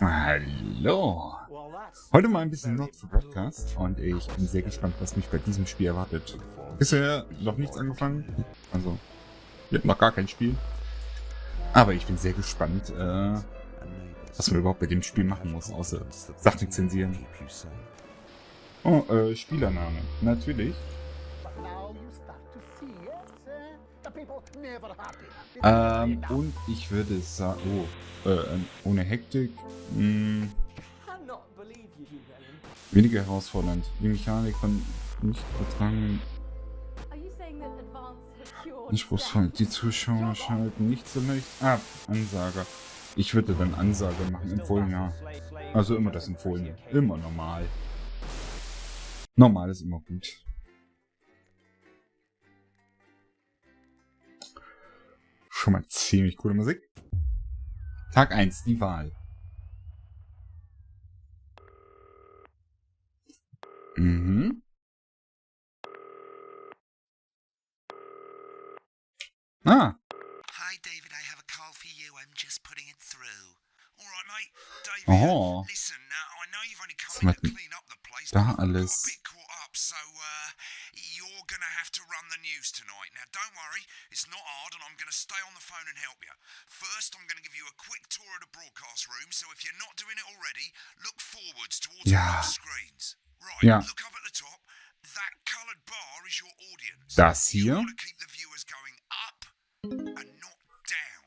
Hallo! Heute mal ein bisschen Not for Broadcast und ich bin sehr gespannt, was mich bei diesem Spiel erwartet. Bisher noch nichts angefangen, also wir haben noch gar kein Spiel. Aber ich bin sehr gespannt, was man überhaupt bei dem Spiel machen muss, außer Sachen zensieren. Oh, Spielername, natürlich. Und ich würde sagen, ohne Hektik, weniger herausfordernd. Die Mechanik von nicht übertragen, anspruchsvoll. Die Zuschauer schalten nicht so leicht ab. Ansager. Ich würde dann Ansage machen, empfohlen, ja. Also immer das Empfohlene. Immer normal. Normal ist immer gut. Schon mal ziemlich coole Musik. Tag 1, die Wahl. Mhm. Ah. Hi David, I have a call for you. I'm just putting it through. All right, mate. David, Oh. listen, I know you've only Was come in hat to denn clean up the place, da but I've got a alles? bit caught up, so you're gonna have to run the news tonight. Now, don't worry, it's not hard, and I'm gonna stay on the phone and help you. First, I'm gonna give you a quick tour of the broadcast room, so if you're not doing it already, look forwards towards Ja. those screens. Right, Ja. look up at the top. That coloured bar is your audience. Das You hier? want to keep the viewers going up and not down.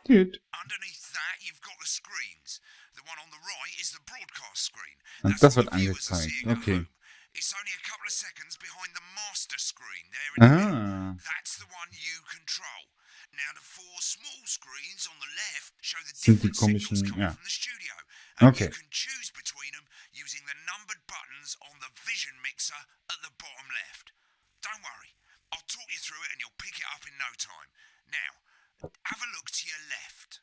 Gut. Underneath that, you've got the screens. The one on the right is the broadcast screen. Und das what wird the viewers are angezeigt. seeing at Okay. home. It's only a couple of seconds behind the master screen there in the middle. Ah. That's the one you control. Now, the four small screens on the left show the Sind die different signals komischen, coming ja. from the studio. And Okay. you can choose between them using the numbered buttons on the vision mixer at the bottom left. Don't worry, I'll talk you through it and you'll pick it up in no time. Now, have a look to your left.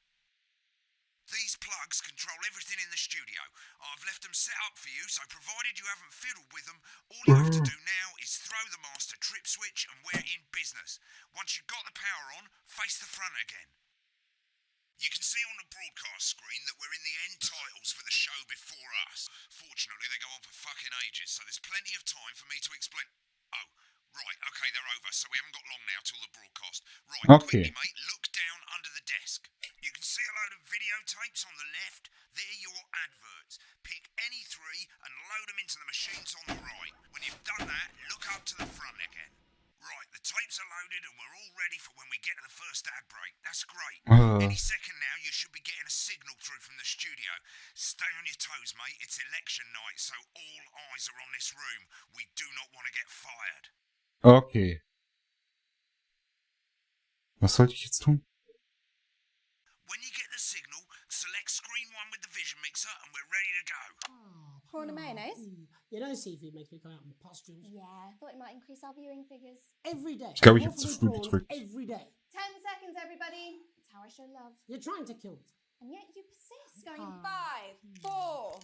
These plugs control everything in the studio. I've left them set up for you, so provided you haven't fiddled with them, all you have to do now is throw the master trip switch and we're in business. Once you've got the power on, face the front again. You can see on the broadcast screen that we're in the end titles for the show before us. Fortunately, they go on for fucking ages, so there's plenty of time for me to explain... Oh, right, okay, they're over, so we haven't got long now till the broadcast. Right, Okay. quickly, mate, look down under the desk. You can see a load of videotapes on the left. They're your adverts. Pick any three and load them into the machines on the right. When you've done that, look up to the front again. Right, the tapes are loaded and we're all ready for when we get to the first ad break. That's great. Any second now, you should be getting a signal through from the studio. Stay on your toes, mate. It's election night, so all eyes are on this room. We do not want to get fired. Okay. Was sollte ich jetzt tun? When you get the signal, select screen 1 with the vision mixer and we're ready to go. Prawn and mayonnaise? You know seafood makes me go out in pustules. Yeah, thought it might increase our viewing figures. Every day. Ich glaube, ich habe More zu for früh prawn gedrückt. Every day. 10 seconds, everybody. That's how I show love. You're trying to kill me. And yet you persist. Going 5, 4.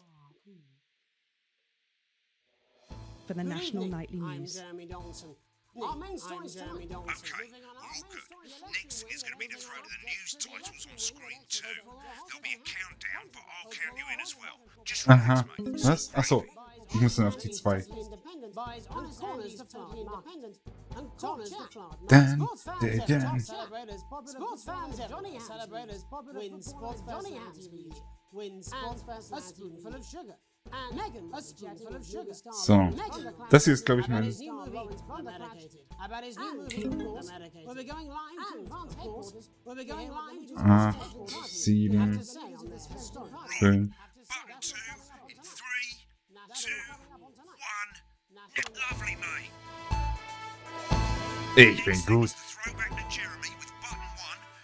For the National Nightly I'm News. Jeremy Donaldson. Our main story is Jeremy Donaldson. Okay, Moving on, our all main good. story, Next is going to be the throw to the news titles on screen 2. There'll be a countdown, but I'll count you in as well. Just Aha. relax, mate. Was? Achso. Ich muss dann auf die 2. Independent buys honest corners to totally independent and corners to flawed. Dun, Sports fans dun, everywhere dun. celebrate as popular sports fans everywhere celebrate as popular win sports Johnny Hansfield win sports fans a spoonful of sugar and Megan a spoonful of sugar. So. Das hier ist, glaube ich, mein... About his new movie, we'll be going live to advance headquarters. We'll be going live to 8, 7, 5. Button 2 in 3, 2, 1. Lovely, mate. Ich bin gut. The throwback to Jeremy with button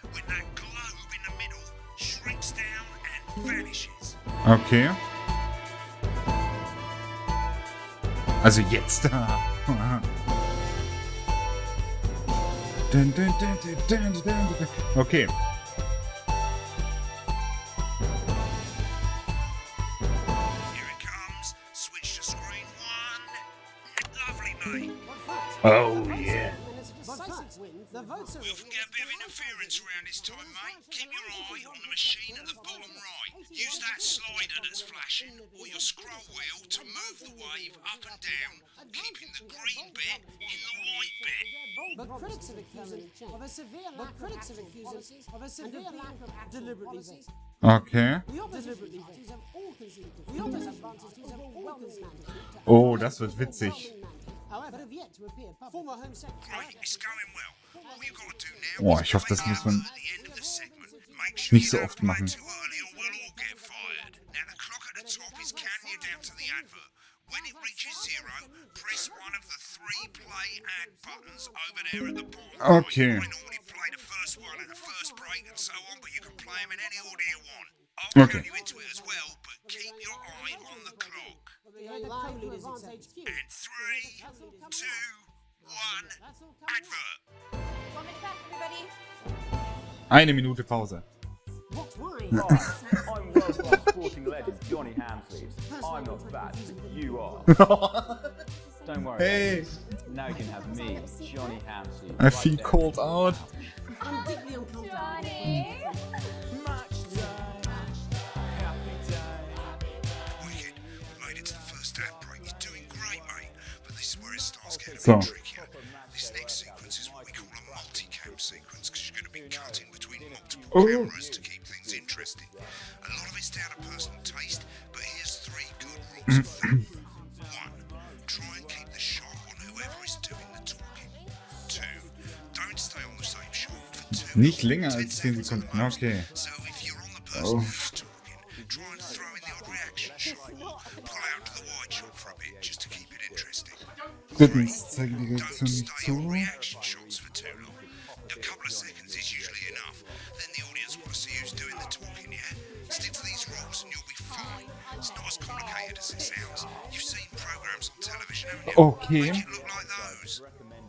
1 when that globe in the middle shrinks down and vanishes. Okay. Also jetzt. Okay. Here it comes. Switch to screen 1. Lovely, mate. Oh yeah. We often get a bit of interference around this time, mate. Keep your eye on the machine at the bottom right. Use that that slider that's flashing, or your scroll wheel to move the wave up and down, keeping the green bit in the white bit. But critics have accused him of a severe lack of deliberately vague. Okay. The opposite parties have all conceded to the opposite parties have all conceded to Oh, das wird witzig. however, have yet to appear public. Former Home Secretary. Right, it's going well. All you got to do now Boah, is ich hoffe, das play muss man at the end of the segment. Make sure nicht you so don't oft play machen. too early or we'll all get fired. Now the clock at the top is counting you down to the advert. When it reaches 0, press one of the 3 play ad buttons over there at the bottom. Okay. Right. I normally play the first one at the first break and so on, but you can play them in any order you want. I'll Okay. count you into it as well, but keep your eye on the clock. And 3, 2, 1, advert. 1 minute back, everybody. 1 Minute Pause. What wine? I'm world-class sporting legend Johnny Hamsleeves. I'm not fat, but you are. Don't worry. Hey, Now you can have me, Johnny Hamsleeves. I feel called out. I'm deeply uncomfortable. Johnny. Wicked. We made it to the first ad break. You're doing great, mate. But this is where it starts getting a So. bit trickier. This next sequence is what we call a multi-cam sequence, because you're going to be cutting between multiple cameras to keep things interesting. A lot of it's down to personal taste, but here's 3 good rules of thumb. 1. Try and keep the shot on whoever is doing the talking. 2. Don't stay on the same shot for too Nicht long. länger 10 als 10 seconds at Sekunden. most. Okay. So if you're on the person who's talking, try and throw in the odd reaction shot or pull out to the wide shot for a bit just to keep it interesting. Drittens, zeige die Don't Reaktion nicht stay on zu. reaction shots for too long. A couple of seconds is usually enough. Then the audience want to see who's doing the talking, yeah? Stick to these rules and you'll be fine. It's not as complicated as it sounds. You've seen programs on television, haven't you? Okay. Make it look like those.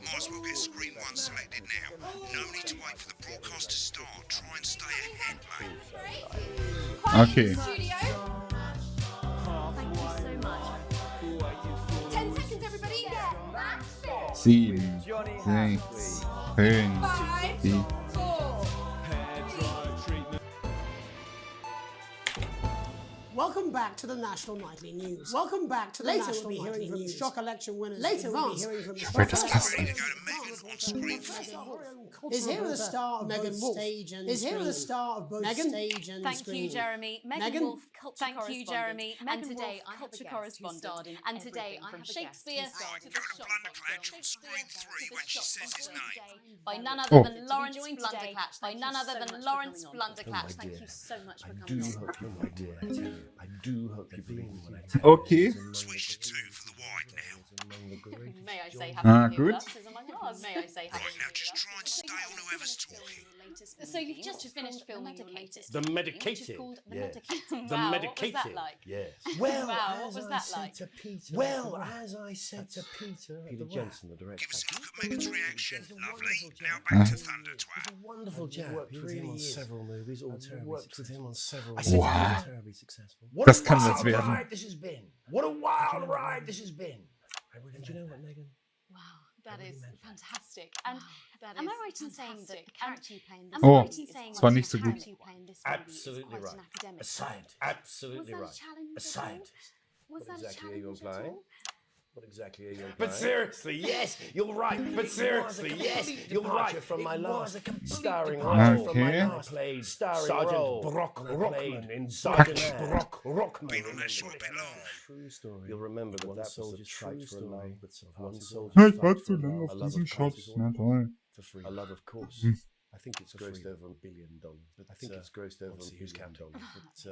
Might as well get screen 1 selected now. No need to wait for the broadcast to start. Try and stay ahead, mate. Okay. Studio. Thank you so much. 10 seconds, everybody. Yeah, that's it. 7, Johnny 6, Hamsleeves. 5, 5, 4. 4, 3. Welcome back to the National Nightly News. Welcome back to the National Nightly News. Shock election winners. Later we'll be hearing from the Wait, das passt Ready nicht. to go to Megan on screen 4. Is here with the star of Megan Wolf. Is here with the star of both stage and Thank screen. you, Jeremy. Megan? Megan Wolf, culture Thank you, correspondent. Jeremy. And Megan today Wolf, I have culture a guest who correspondent. starred in And today everything I from have a guest who Shakespeare starred Right, to go the to shop Blunderclatch on screen 3 when she says his name. by none Oh. other than Lawrence joined today Blunderclatch. By by none other than Lawrence Blunderclatch. Thank Thank you so much for I coming do on. hope you, my dear. I do hope you believe me when I tell you. Okay. Switch to 2 for the wide now. May I say Ah, happy good. New among us. May I say happy Right, now just try and stay on whoever's talking. So you've just finished filming your latest The movie, Medicated, which is called The yes. Medicated. The Wow, Medicated. what was that like? Yes. Well, Wow, what as was I that said like? to Peter. Well, as I said to Peter. Peter Jensen, the director. Give us a look at Megan's reaction. Lovely. Now back to Thunder He's Twat. a wonderful chap. Worked with him on several movies, all terribly worked with him on several. Wow. Terribly successful. Das kann was werden. Ride this has been. What a wild ride this has been. And you know what, Megan? Wow, that is meant that. fantastic. And am I right in saying that the character you play in this Oh, movie is es war nicht so gut. Absolutely quite right. an academic? A scientist. Absolutely Was that right. a challenge A at all? scientist. Was What that exactly a are you challenge at implying? all? What exactly are you implying? But seriously, yes, you're right. But seriously, yes, you're right. From my last starring departure role. from my Okay. last played Sergeant role. Brock And I Rockman played in Sergeant Sergeant Brock Brock Been Rockman. on that show a bit long. True story. You'll remember that One that was a soldier's true fight for a story. love, but some One parties soldier's Ja, all ich fight warte for zu a lange love. auf A love diesen of Shot. parties all Na toll. for free. A love of course. I think it's grossed over $1 billion. I think it's grossed over $1 billion.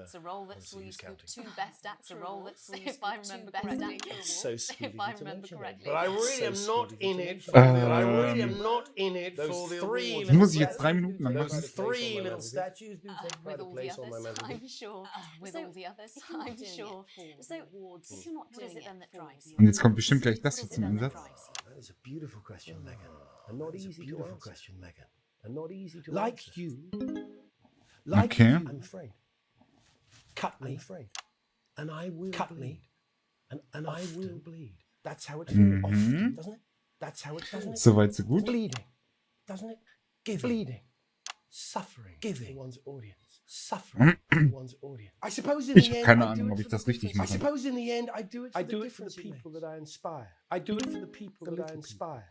It's a role that saw you who's scoop counting? 2 best actor roles, if I remember correctly. So If I remember correctly. But I really am So not sweet in of you it. to For mention. I really am not in it Those for the three awards. Die muss ich jetzt 3 Minuten lang Those machen. three little statues do take With quite a all the place on my others, mantelpiece. I'm sure. With So, all the others, if you're not I'm doing sure. it for So, the awards, if you're not what is doing it then it that for drives you? Und jetzt kommt bestimmt gleich das hier zum Einsatz. That is a beautiful question, Megan. And not easy to answer. Question, Megan. And not easy to Like answer. you. Okay. I'm afraid. Cut me. I'm afraid. And I will Cut bleed. me. And I will bleed. That's how it Mhm. feels. Often, doesn't it? That's how it feels. Soweit so gut. Bleeding. Doesn't it? Giving. Bleeding. Suffering. Giving. For one's audience. suffering for one's audience. I suppose in Ich the habe end, keine I do Ahnung, it ob ich for the das richtig difference. I mache. suppose in the end, I do it for the people that I inspire. I do it for the people that I inspire.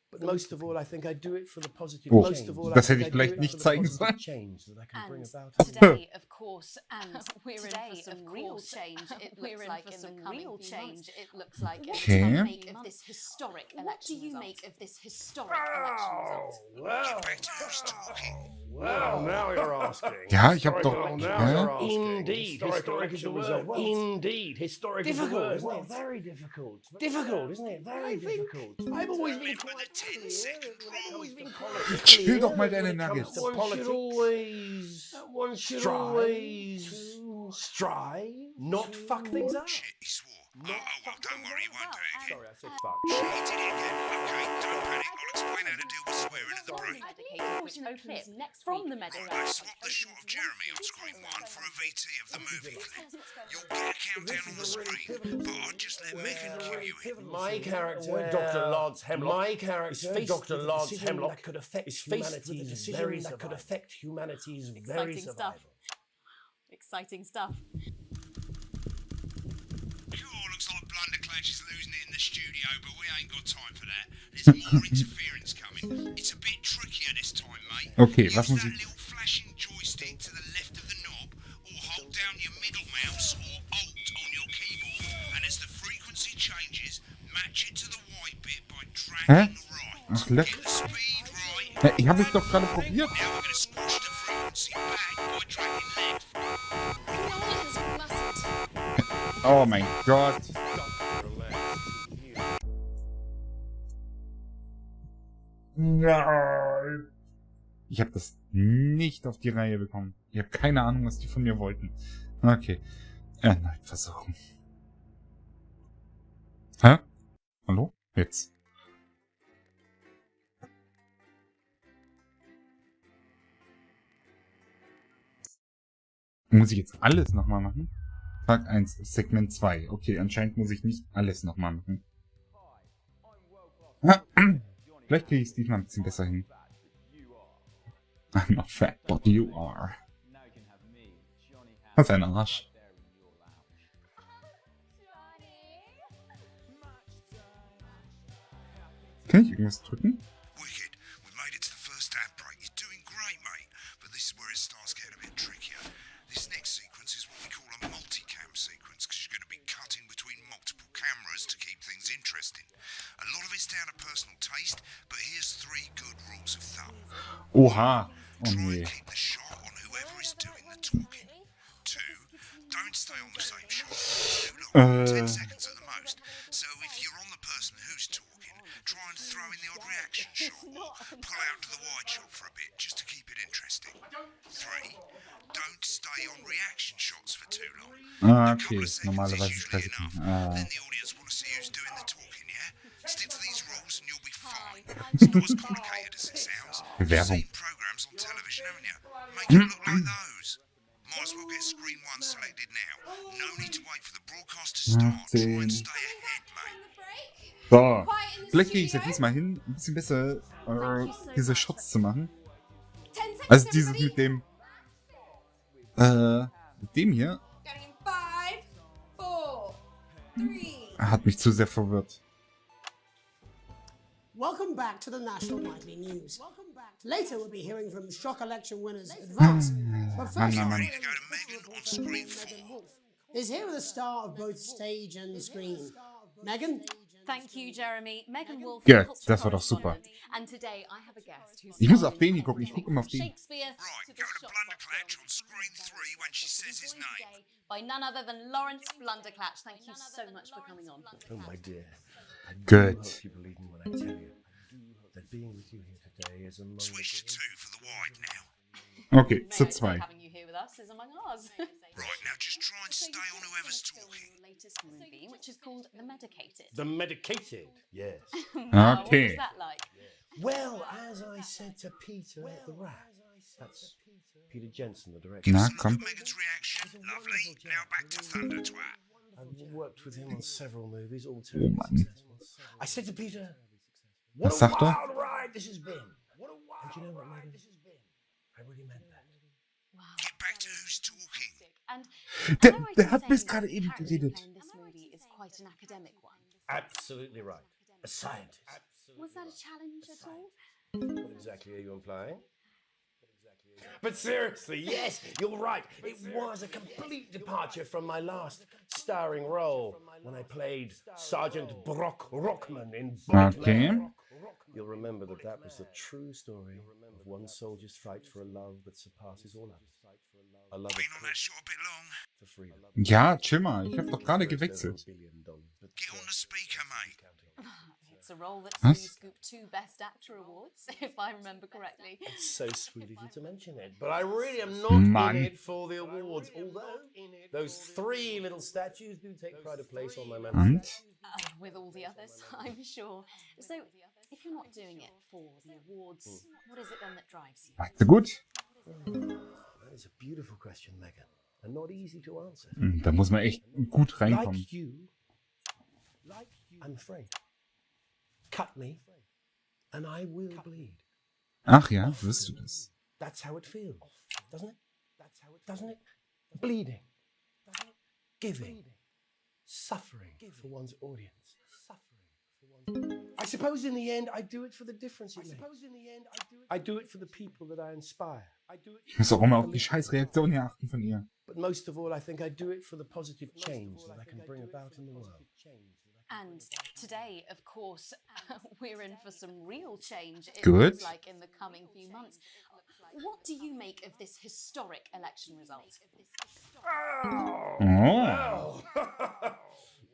But most of all, I think I do it for the positive Oh, change. das hätte ich vielleicht nicht zeigen sollen. Change that I can bring about. Today, of course, and we're Today, in for some of real course, change. It we're looks in like for in the some coming real few change. months. It looks like What in do the you make of this historic election What do you result. make of this historic election result? Well, Back to who's talking. Well, now you're asking. Ja, ich habe doch... Well, now Hä? you're asking. Indeed, historic is the word. Well, Indeed, historic is the difficult, word. isn't it? Very difficult. Difficult, isn't it? Very difficult. I've always been With quite the 10 clear second when it comes to rule. politics. Chill doch mal When deine it comes Nuggets. to One should politics, always one should strive always to strive, not fuck things up. Shit, he swore. Oh, well, don't worry, he won't do it again. Sorry, I said fuck. He did it again. Okay, don't panic. I'll explain how to deal with swearing at the break. Medicated, which opens next from the medical. Right, I've swapped the shot of Jeremy on screen 1 for a VT of the movie clip. You'll get a countdown on the screen, but I'll just let Megan cue you in. My character, Dr. Lod's Hemlock. My character, is faced Dr. with a Lod's decision Hemlock, that could affect is faced with a humanity's decision very that could survival. affect humanity's very Exciting stuff. survival. Exciting stuff. Sure, looks like Blunderclash is losing it in the studio, but we ain't got time for that. There's more interference coming. It's a bit trickier this time, mate. Okay, Use was muss that ich... little flashing joystick to the left of the knob, or hold down your middle mouse or Alt on your keyboard, and as the frequency changes, match it to the white bit by dragging right. Ach, left. Get the speed right. Ja, ich habe es doch gerade probiert. Now we're going to squash the frequency back by dragging left. Oh mein Gott. Nein. Ich habe das nicht auf die Reihe bekommen. Ich habe keine Ahnung, was die von mir wollten. Okay. Erneut versuchen. Hä? Hallo? Jetzt. Muss ich jetzt alles nochmal machen? Tag 1, Segment 2. Okay, anscheinend muss ich nicht alles nochmal machen. Vielleicht kriege ich es diesmal ein bisschen besser hin. I'm not fat, but you are. Was ein Arsch. Kann ich irgendwas drücken? Wicked. We made it to the first ad break. You're doing great, mate. But this is where it starts getting a bit trickier. This next sequence is what we call a multicam sequence, because you're going to be cutting between multiple cameras to keep things interesting. A lot of it's down to personal taste, but here's 3 good rules of thumb. Oha. Oh Try nee. and keep the shot on whoever is doing the talking. 2, don't stay on the same shot for too long. 10 seconds at the most. So if you're on the person who's talking, try and throw in the odd reaction shot or pull out to the wide shot for a bit just to keep it interesting. 3, don't stay on reaction shots for too long. Ah, A couple okay. of seconds Normalerweise is spreche usually ich enough. nicht. Then the audience want to see who's doing the talking, yeah? Stick to these rules and you'll be fine. It's not as complicated as it sounds. You've Werbung. seen programs on television, haven't you? Make it look like those. Might as well get screen 1 selected now. No need to wait for the broadcast to start. Try and stay ahead, mate. So. Vielleicht kriege ich es ja diesmal hin, ein bisschen besser diese Shots zu machen. Also dieses mit dem hier Going in 5, 4, 3. hat mich zu sehr verwirrt. Welcome back to the National Nightly News. Later we'll be hearing from shock election winners Advance. But first, Ready to go to Megan on screen 4. is here with a star of both stage and screen. Megan? Thank you, Jeremy. Megan Wolf. Ja, das war doch super. And today I have a guest who's Ich muss auf den hier gucken, ich gucke immer auf den. Shakespeare Right, go to Blunderclatch on screen 3 when she says his name. by none other than Lawrence Blunderclatch. Thank you so much for coming on. Oh my dear. I do Good. hope you believe me when I tell you that being with you here today is among Switch to 2 for the wide now. Okay, zu May I say 2. having you here with us is among ours. Right, now just try and stay on whoever's talking. Latest movie, which is called The Medicated. The medicated, yes. Wow, what Okay. was that like? Well, as I said to Peter the Rat, that's Peter Jensen, the director. Na, Look komm. at Megan's reaction. Lovely. Now back to Thunder Twat. I've worked with him on several movies, all Oh terribly Mann. successful. I said to Peter, what Was a sagt er? wild ride this has been. And you know what, Megan? I really meant that. fact, who's talking? And Der hat bis gerade eben geredet. this movie is quite an academic one. Absolutely right. A scientist. Was that a challenge at all? What exactly are you implying? But seriously, yes, you're right. It was a complete departure from my last starring role when I played Sergeant Brock Rockman in Okay. You'll remember that was the true story of one soldier's fight for a love that surpasses all others. A love Been on that shot a bit long. for freedom. Ja, chill mal. Ich habe doch gerade gewechselt. Get on the speaker, mate. It's a role that's Was? scooped 2 Best Actor awards, if I remember correctly. It's so sweet of you to mention it, but I really am not Man. in it for the awards. Although those 3 little statues do take pride of place on my memory. Und? With all the others, I'm sure. So, if you're not doing it for the awards, what is it then that drives you? Warte, gut. That is a beautiful question, Megan, and not easy to answer. Da muss man echt gut reinkommen. Like you, I'm afraid. Cut me, and I will bleed. Ach ja, wirst du das? That's how it feels, doesn't it? Doesn't it? Bleeding, giving, suffering for one's audience. I suppose in the end I do it for the difference it makes. I do it for the people that I inspire. Ich muss auch immer auf die scheiß Reaktion hier achten von ihr. But most of all, I think I do it for the positive change that I can bring about in the world. And today, of course, we're in for some real change, it Good. looks like, in the coming few months. What do you make of this historic election result? Oh.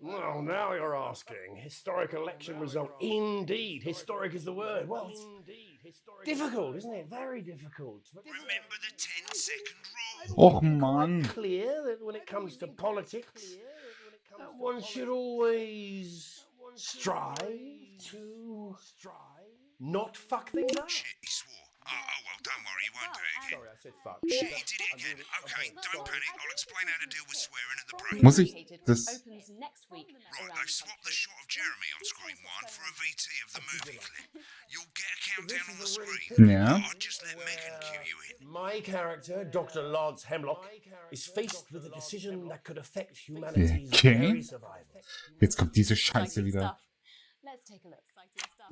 Well, now you're asking. Historic election result. Indeed. Historic is the word. Well, it's difficult, isn't it? Very difficult. But Remember the 10-second rule. Och Mann. clear that when it comes to politics, that one should always strive to not fuck things up. Shit, he swore. Oh, well, don't worry, he won't do it again. Sorry, I said fuck. Shit, he did it again. Okay, don't panic. I'll explain how to deal with swearing at the break. Muss ich das... Opens next week Right, around they've swapped the shot of Jeremy on screen 1 for a VT of the movie clip. You'll get a countdown on the screen. Ja. I'll just let Megan cue you in. My character, Dr. Lance Hemlock, is faced with a decision that could affect humanity's Okay. very survival. Jetzt kommt diese Scheiße exciting wieder. stuff. Let's take a look. Exciting stuff.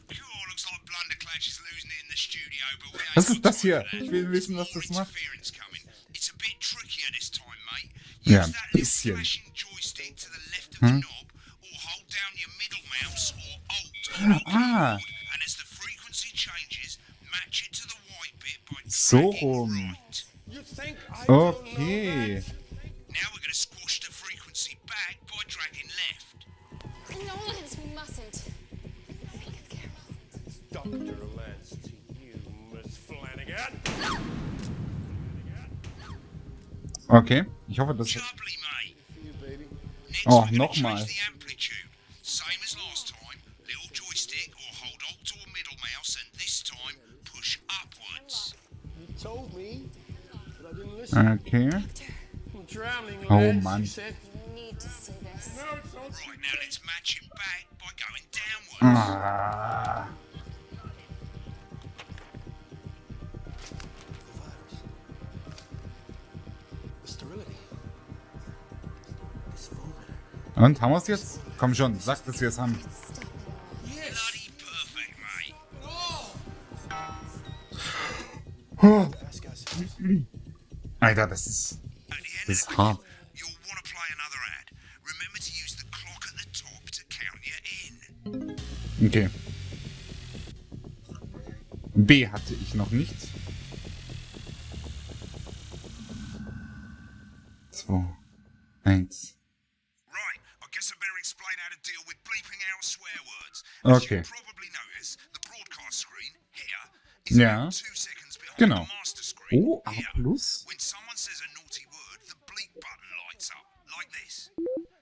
Cool, looks like Blunderclash is losing it in the studio, but we ain't Was got ist das time hier? for that. Ich will wissen, was More das macht. interference coming. It's a bit trickier this time, mate. Ja, Use ein that little bisschen. flashing joystick to the left of the knob, or hold down your middle mouse or Alt on your Ah. keyboard, and as the frequency changes, match it to the white bit by So dragging rum. right. Okay. Now we're going to squash the frequency back by dragging left. No, Lance, we mustn't. Dr. Lance to you, Miss Flanagan. Okay. Ich hoffe, das... Jubbly, mate. Next, Oh, we're gonna nochmal. change the amplitude. Same as last time. Little joystick or hold Alt or middle mouse, and this time push upwards. You told me, but I didn't listen. Okay. I'm drowning, Oh, Lance, Mann. you said. You need to see this. Right, now let's match it back by going downwards. Ah. Und, haben wir es jetzt? Komm schon, sag, dass wir es haben. Bloody perfect, mate. Alter, das ist... At the end Das ist of the hart. clip, you'll want to play another ad. Remember to use the clock at the top to count you in. Okay. B hatte ich noch nicht. 2, 1. Right, I guess I better explain how to deal with bleeping out swear words. Okay. As you probably notice, the broadcast screen here is Ja. about 2 seconds behind Genau. the master screen. Oh, A here. plus. When someone says a naughty word, the bleep button lights up, like this.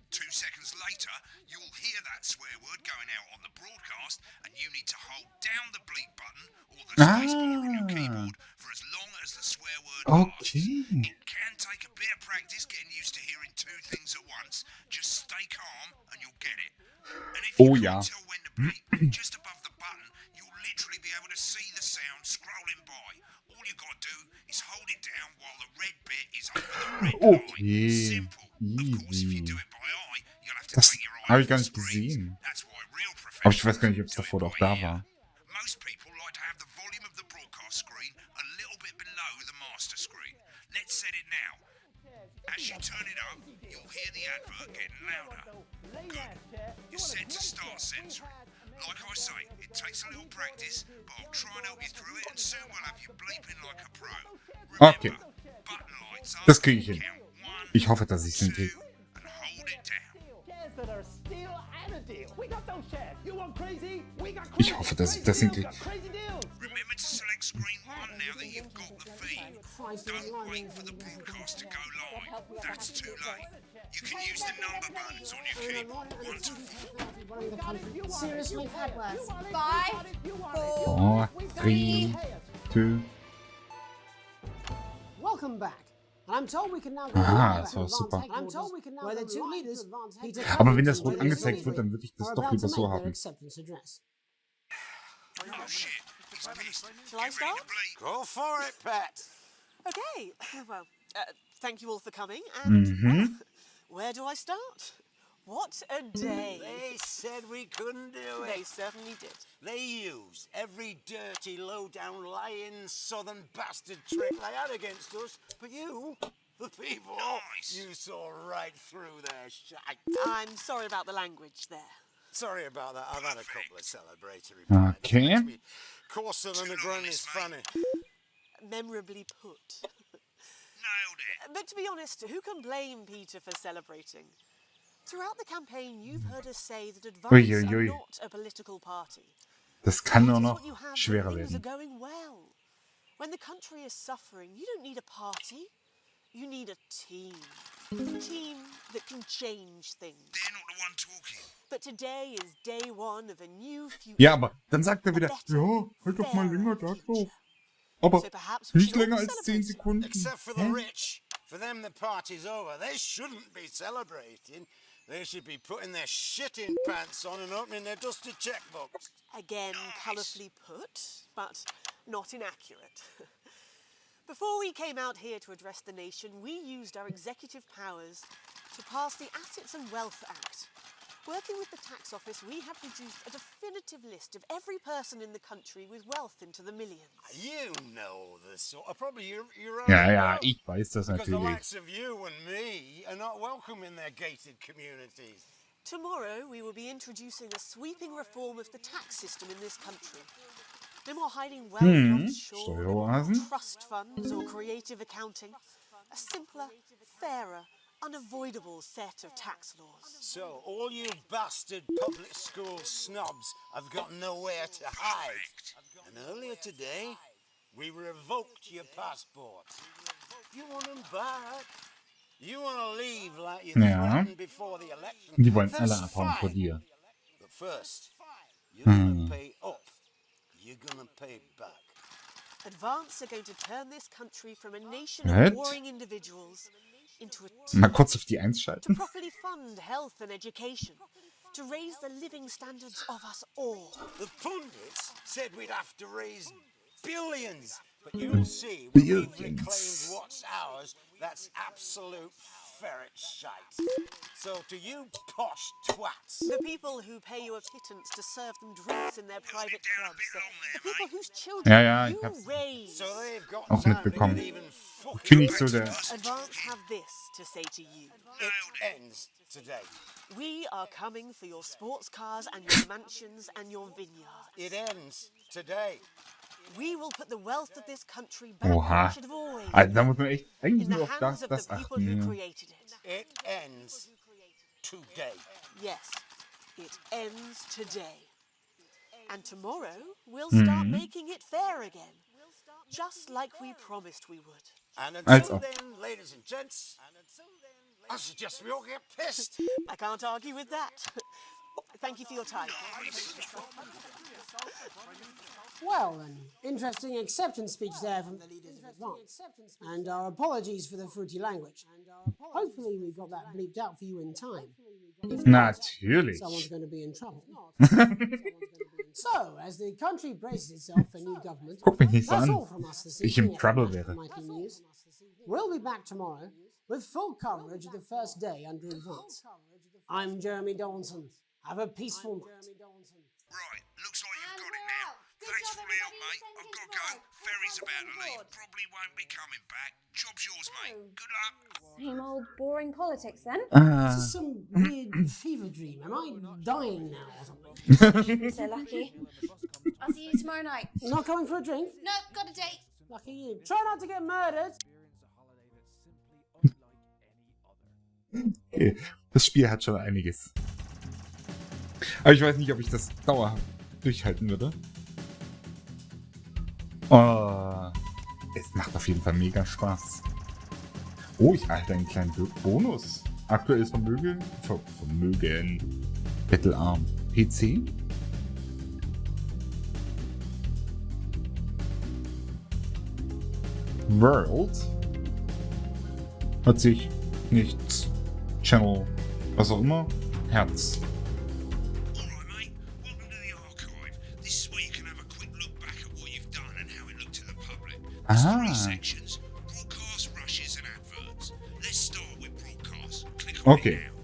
2 seconds later, you'll hear that swear word going out on the broadcast, and you need to hold down the bleep button or the space bar on your keyboard for as long as the swear word lasts. Okay. It can take a bit of practice getting used to hearing 2 things at once. Just stay calm and you'll get it. And if you Oh, can't ja. tell when to bleep, just above the button, you'll literally be able to see the sound scrolling by. All you got to down while the red bit is over the red line. Okay. Simple. Of course, if you do Easy. it by eye, you'll have to Das take your eye habe off ich gar the nicht screen. gesehen. That's why real Aber ich weiß gar nicht, ob professionals es do davor it auch by da ear. war. Most people like to have the volume of the broadcast screen a little bit below the master screen. Let's set it now. As you turn it up, you'll hear the advert getting louder. Good. You're set to start censoring. Like I say, it takes a little practice, but I'll try and help you through it, and soon we'll have you bleeping like a pro. Okay. Remember, button lights up, Das kriege ich hin. count 1, Ich hoffe, dass ich es 2, hinkriege. and hold it down. Ich hoffe, dass ich das hinkriege. Remember to select screen 1 now that you've got the feed. Don't wait for the broadcast to go live. That's too late. You can use the number buttons on your keyboard, 1 to 4. Seriously, We've had worse. 5, 4, 4, 3, 2. welcome back. And I'm told we can now go Aha, live das war at super. Advanced I'm told we can now where the two leaders, Peter Aber wenn das Covington rot and angezeigt Hillary wird, dann würde ich das are doch about lieber to so make their haben. acceptance address. Oh shit, he's pissed. Shall I Get ready start? to bleep. Go for it, Pat. Okay, well, thank you all for coming. And well, where do I start? What a day. They said we couldn't do They it. certainly did. They used every dirty, low-down, lying, southern bastard trick they had against us. But you, the people, Nice. you saw right through their shite. I'm sorry about the language there. Sorry about that. I've had a couple of celebratory pints. Okay. Makes me coarser than a granny's fanny. Memorably put. Nailed it. But to be honest, who can blame Peter for celebrating? Throughout the campaign, you've heard us say that Advance Ui, ui, are ui. not a political party. Das kann nur That is noch what you have when schwerer things are werden. going well. When the country is suffering, you don't need a party. You need a team. A team that can change things. They're not the one talking. But today is day one of a new future. Ja, aber dann sagt er wieder, ja, halt doch mal länger da drauf. Aber So perhaps we nicht should all länger als 10 celebrate. Sekunden. Except for the rich. For them, the party's over. They shouldn't be celebrating. They should be putting their shitting pants on and opening their dusty checkbooks. Again, colourfully put, but not inaccurate. Before we came out here to address the nation, we used our executive powers to pass the Assets and Wealth Act. Working with the tax office, we have produced a definitive list of every person in the country with wealth into the millions. You know the sort of, probably your own. Ja, ja, ich weiß das Because the natürlich. likes of you and me are not welcome in their gated communities. Tomorrow, we will be introducing a sweeping reform of the tax system in this country. No more hiding wealth offshore, no more Steueroasen. trust funds or creative accounting. A simpler, fairer, unavoidable set of tax laws. So, all you bastard public school snobs have got nowhere to hide. And earlier today, we revoked your passport. You want them back? You want to leave like you Ja. threatened before the election? Die wollen That's alle abhauen vor fine. dir. But first, you're gonna pay up. You're gonna pay back. Advance are going to turn this country from a nation What? of warring individuals into a Mal team kurz auf die 1 to schalten. properly fund health and education, to raise the living standards of us all. The pundits said we'd have to raise billions. But you'll see, when we've Billions. reclaimed what's ours, that's absolute ferret shite. So to you posh twats, The people who pay you a pittance to serve them drinks in their private down a clubs, bit long there, the people mate. whose children Ja, ja, ich you hab's raise. so they've got auch time mitbekommen. to get even Ich bin nicht fucking so der... Advance have this to say to you. It ends today. We are coming for your sports cars and your mansions and your vineyards. It ends today. We will put the wealth of this country back where Oha. it should have always Also, da been, muss man echt eigentlich in the nur auf hands of the das people achten. who Ja. created it. It ends today. Yes, it ends today. And tomorrow, we'll start making it fair again. Just like we promised we would. And Also. until then, ladies and gents, I suggest we all get pissed. I can't argue with that. Thank you for your time. Well, an interesting acceptance speech there from the leaders of Advance. And our apologies for the fruity language. Hopefully we got that bleeped out for you in time. If not, Natürlich. someone's going to be in trouble. So, as the country braces itself for new government, Guck mich nicht so that's an. all from us this Ich im evening. Trouble wäre. Mighty News. We'll be back tomorrow with full coverage of the first day under advance. I'm Jeremy Dawson. Have a peaceful night. Right, looks like you've got it now. Thanks for all the help, mate. I've got to go. Ferry's about to leave. Probably won't be coming back. Job's yours, mate. Good luck. Same old boring politics then. This is some weird fever dream. Am I dying now or something? So lucky. I'll see you tomorrow night. Not coming for a drink? No, got a date. Lucky you. Try not to get murdered. Okay. Das Spiel hat schon einiges. Aber ich weiß nicht, ob ich das dauerhaft durchhalten würde. Oh, es macht auf jeden Fall mega Spaß. Oh, ich erhalte einen kleinen Bonus. Aktuelles Vermögen. Bettelarm. PC. World. Hat sich nichts. Channel. Was auch immer. Herz. Alright, mate. Welcome to the archive. This is where you can have a quick look back at what you've done and how it looked to the public. There's 3 sections. Broadcast, rushes and adverts. Let's start with broadcast. Click on it now.